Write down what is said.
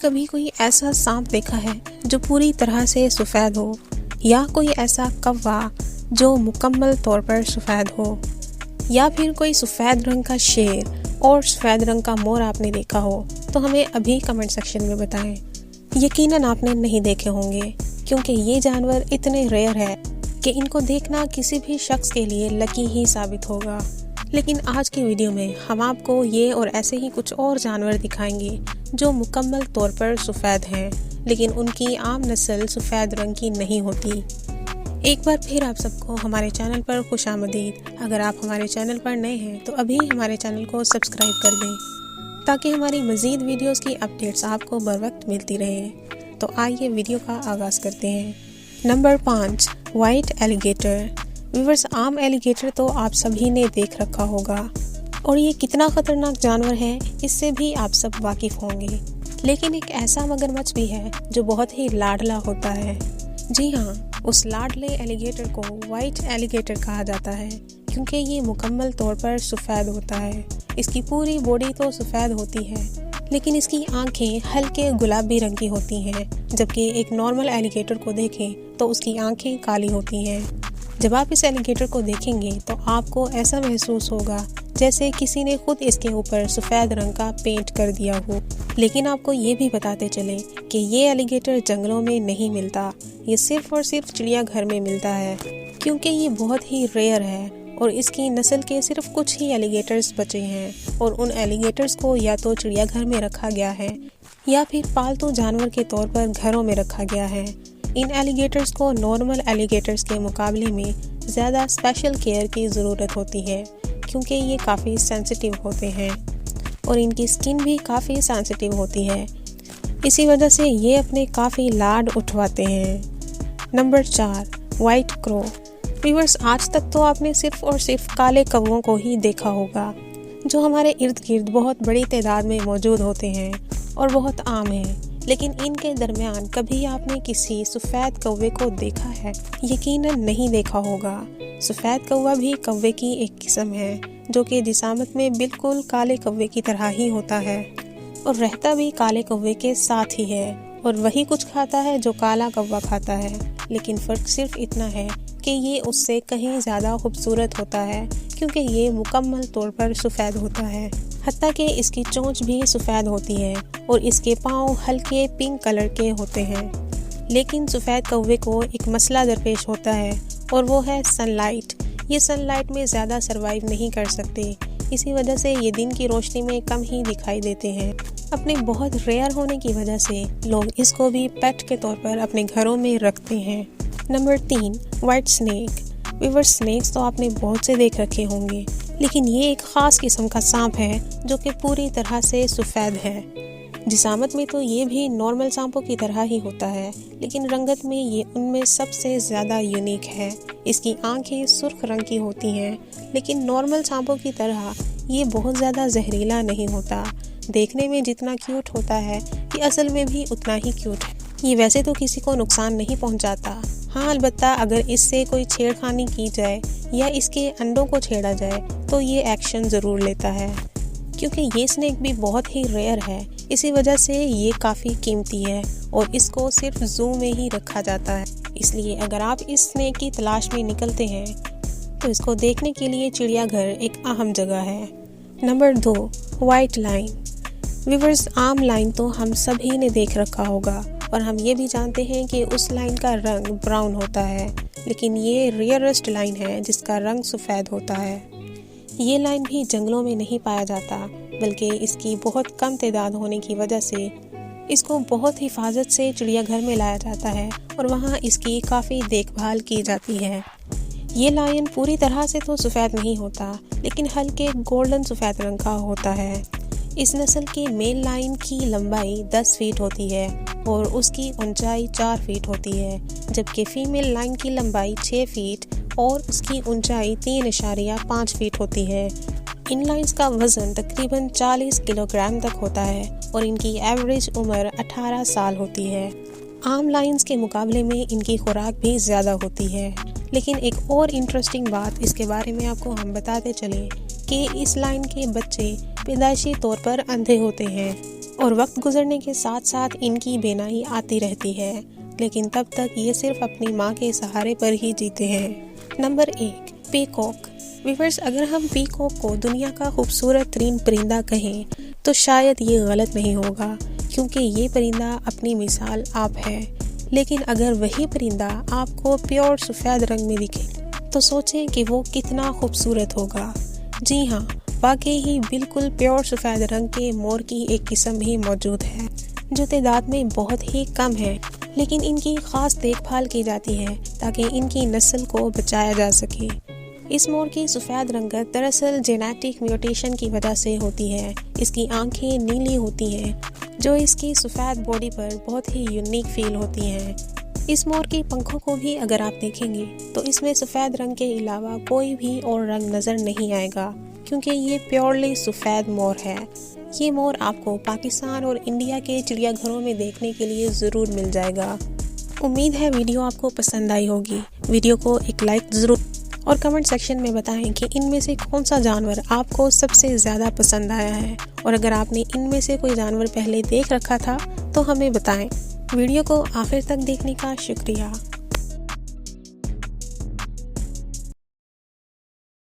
कभी कोई ऐसा सांप देखा है जो पूरी तरह से सफ़ेद हो, या कोई ऐसा कौवा जो मुकम्मल तौर पर सफ़ेद हो, या फिर कोई सफ़ेद रंग का शेर और सफ़ेद रंग का मोर आपने देखा हो, तो हमें अभी कमेंट सेक्शन में बताएं। यकीनन आपने नहीं देखे होंगे, क्योंकि ये जानवर इतने रेयर है कि इनको देखना किसी भी शख्स के लिए लकी ही साबित होगा। लेकिन आज की वीडियो में हम आपको ये और ऐसे ही कुछ और जानवर दिखाएंगे जो मुकम्मल तौर पर सफ़ेद हैं, लेकिन उनकी आम नस्ल सफ़ेद रंग की नहीं होती। एक बार फिर आप सबको हमारे चैनल पर खुशामदीद। अगर आप हमारे चैनल पर नए हैं तो अभी हमारे चैनल को सब्सक्राइब कर दें, ताकि हमारी मज़ीद वीडियोस की अपडेट्स आपको बर वक्त मिलती रहे। तो आइए वीडियो का आगाज़ करते हैं। Number 5, white alligator. व्यूअर्स, आम एलिगेटर तो आप सभी ने देख रखा होगा और ये कितना ख़तरनाक जानवर है इससे भी आप सब वाकिफ़ होंगे। लेकिन एक ऐसा मगरमच्छ भी है जो बहुत ही लाडला होता है। जी हाँ, उस लाडले एलिगेटर को वाइट एलिगेटर कहा जाता है, क्योंकि ये मुकम्मल तौर पर सफ़ेद होता है। इसकी पूरी बॉडी तो सफ़ेद होती है, लेकिन इसकी आंखें हल्के गुलाबी रंग की होती हैं, जबकि एक नॉर्मल एलिगेटर को देखें तो उसकी आंखें काली होती हैं। जब आप इस एलिगेटर को देखेंगे तो आपको ऐसा महसूस होगा जैसे किसी ने खुद इसके ऊपर सफ़ेद रंग का पेंट कर दिया हो। लेकिन आपको ये भी बताते चले कि ये एलिगेटर जंगलों में नहीं मिलता, ये सिर्फ और सिर्फ चिड़ियाघर में मिलता है, क्योंकि ये बहुत ही रेयर है और इसकी नस्ल के सिर्फ कुछ ही एलिगेटर्स बचे हैं और उन एलिगेटर्स को या तो चिड़ियाघर में रखा गया है या फिर पालतू जानवर के तौर पर घरों में रखा गया है। इन एलिगेटर्स को नॉर्मल एलिगेटर्स के मुकाबले में ज़्यादा स्पेशल केयर की ज़रूरत होती है, क्योंकि ये काफ़ी सेंसिटिव होते हैं और इनकी स्किन भी काफ़ी सेंसिटिव होती है। इसी वजह से ये अपने काफ़ी लाड उठवाते हैं। Number 4, white crow. व्यूअर्स, आज तक तो आपने सिर्फ और सिर्फ काले कौवों को ही देखा होगा, जो हमारे इर्द गिर्द बहुत बड़ी तादाद में मौजूद होते हैं और बहुत आम हैं। लेकिन इनके दरमियान कभी आपने किसी सफ़ेद कौवे को देखा है? यकीनन नहीं देखा होगा। सफ़ेद कौवा भी कौवे की एक किस्म है, जो कि जिसामत में बिल्कुल काले कौवे की तरह ही होता है और रहता भी काले कौवे के साथ ही है, और वही कुछ खाता है जो काला कौवा खाता है। लेकिन फ़र्क सिर्फ इतना है कि ये उससे कहीं ज़्यादा खूबसूरत होता है, क्योंकि ये मुकम्मल तौर पर सफ़ेद होता है। हत्ता कि इसकी चोंच भी सफ़ेद होती है और इसके पाँव हल्के पिंक कलर के होते हैं। लेकिन सफ़ेद कौवे को एक मसला दरपेश होता है, और वो है सनलाइट। ये सनलाइट में ज़्यादा सरवाइव नहीं कर सकते, इसी वजह से ये दिन की रोशनी में कम ही दिखाई देते हैं। अपने बहुत रेयर होने की वजह से लोग इसको भी पेट के तौर पर अपने घरों में रखते हैं। Number 3, white snake. Viewers, snakes तो आपने बहुत से देख रखे होंगे, लेकिन ये एक ख़ास किस्म का सांप है जो कि पूरी तरह से सफ़ेद है। जिसामत में तो ये भी नॉर्मल सांपों की तरह ही होता है, लेकिन रंगत में ये उनमें सबसे ज़्यादा यूनिक है। इसकी आंखें सुर्ख रंग की होती हैं, लेकिन नॉर्मल सांपों की तरह ये बहुत ज़्यादा जहरीला नहीं होता। देखने में जितना क्यूट होता है, ये असल में भी उतना ही क्यूट है। ये वैसे तो किसी को नुकसान नहीं पहुंचाता। हाँ, अलबत्ता अगर इससे कोई छेड़खानी की जाए या इसके अंडों को छेड़ा जाए तो ये एक्शन ज़रूर लेता है, क्योंकि ये स्नेक भी बहुत ही रेयर है। इसी वजह से ये काफ़ी कीमती है और इसको सिर्फ ज़ू में ही रखा जाता है। इसलिए अगर आप इस स्नेक की तलाश में निकलते हैं तो इसको देखने के लिए चिड़ियाघर एक अहम जगह है। Number 2, white line. व्यूअर्स, आम लाइन तो हम सभी ने देख रखा होगा और हम ये भी जानते हैं कि उस लाइन का रंग ब्राउन होता है, लेकिन ये रेयरेस्ट लाइन है जिसका रंग सफ़ेद होता है। ये लाइन भी जंगलों में नहीं पाया जाता, बल्कि इसकी बहुत कम तादाद होने की वजह से इसको बहुत हिफाजत से चिड़ियाघर में लाया जाता है और वहाँ इसकी काफ़ी देखभाल की जाती है। ये लायन पूरी तरह से तो सफ़ेद नहीं होता, लेकिन हल्के गोल्डन सफ़ेद रंग का होता है। इस नस्ल की मेल लाइन की लंबाई 10 फीट होती है और उसकी ऊंचाई 4 फीट होती है, जबकि फीमेल लाइन की लंबाई 6 फीट और उसकी ऊंचाई 3.5 फीट होती है। इन लाइन्स का वज़न तकरीबन 40 किलोग्राम तक होता है और इनकी एवरेज उम्र 18 साल होती है। आम लाइन्स के मुकाबले में इनकी खुराक भी ज़्यादा होती है। लेकिन एक और इंटरेस्टिंग बात इसके बारे में आपको हम बताते चले कि इस लाइन के बच्चे पैदाइशी तौर पर अंधे होते हैं। और वक्त गुजरने के साथ साथ इनकी बेनाई आती रहती है, लेकिन तब तक ये सिर्फ अपनी माँ के सहारे पर ही जीते हैं। Number 1, peacock. व्यूअर्स, अगर हम पीकॉक को दुनिया का खूबसूरत तरीन परिंदा कहें तो शायद ये गलत नहीं होगा, क्योंकि ये परिंदा अपनी मिसाल आप है। लेकिन अगर वही परिंदा आपको प्योर सफ़ेद रंग में दिखे तो सोचें कि वो कितना खूबसूरत होगा। जी हाँ, वाकई ही बिल्कुल प्योर सफ़ेद रंग के मोर की एक किस्म भी मौजूद है, जो तादाद में बहुत ही कम है, लेकिन इनकी ख़ास देखभाल की जाती है ताकि इनकी नस्ल को बचाया जा सके। इस मोर की सफ़ेद रंगत दरअसल जेनेटिक म्यूटेशन की वजह से होती है। इसकी आंखें नीली होती हैं, जो इसकी सफ़ेद बॉडी पर बहुत ही यूनिक फील होती हैं। इस मोर के पंखों को भी अगर आप देखेंगे तो इसमें सफ़ेद रंग के अलावा कोई भी और रंग नज़र नहीं आएगा, क्योंकि ये प्योरली सफ़ेद मोर है। ये मोर आपको पाकिस्तान और इंडिया के चिड़ियाघरों में देखने के लिए ज़रूर मिल जाएगा। उम्मीद है वीडियो आपको पसंद आई होगी। वीडियो को एक लाइक ज़रूर और कमेंट सेक्शन में बताएं कि इनमें से कौन सा जानवर आपको सबसे ज़्यादा पसंद आया है, और अगर आपने इनमें से कोई जानवर पहले देख रखा था तो हमें बताएं। वीडियो को आखिर तक देखने का शुक्रिया।